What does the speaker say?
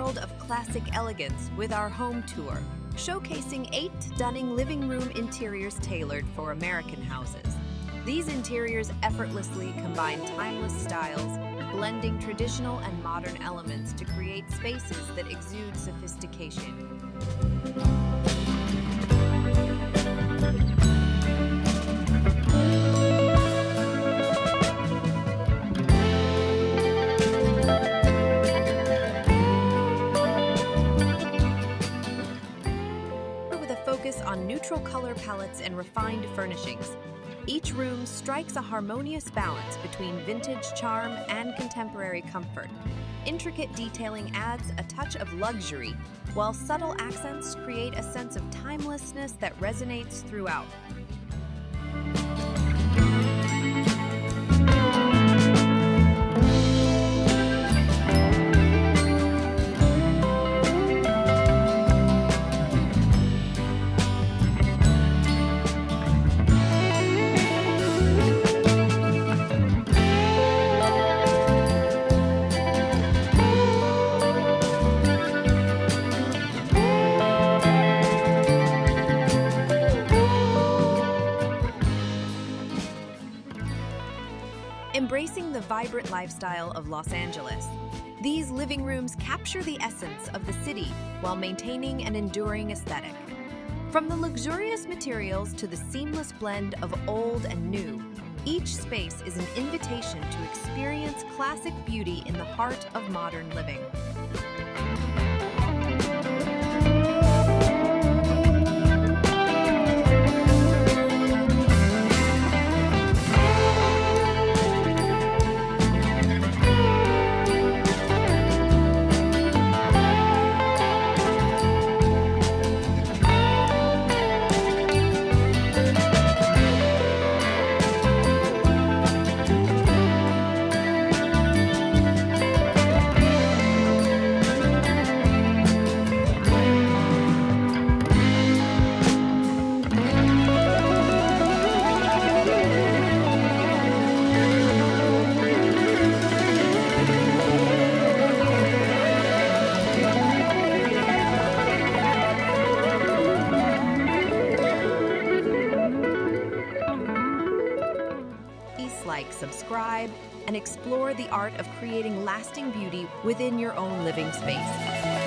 world of classic elegance with our home tour, showcasing 8 stunning living room interiors tailored for American houses. These interiors effortlessly combine timeless styles, blending traditional and modern elements to create spaces that exude sophistication. With a focus on neutral color palettes and refined furnishings, each room strikes a harmonious balance between vintage charm and contemporary comfort. Intricate detailing adds a touch of luxury, while subtle accents create a sense of timelessness that resonates throughout. Embracing the vibrant lifestyle of Los Angeles, these living rooms capture the essence of the city while maintaining an enduring aesthetic. From the luxurious materials to the seamless blend of old and new, each space is an invitation to experience classic beauty in the heart of modern living. Like, subscribe, and explore the art of creating lasting beauty within your own living space.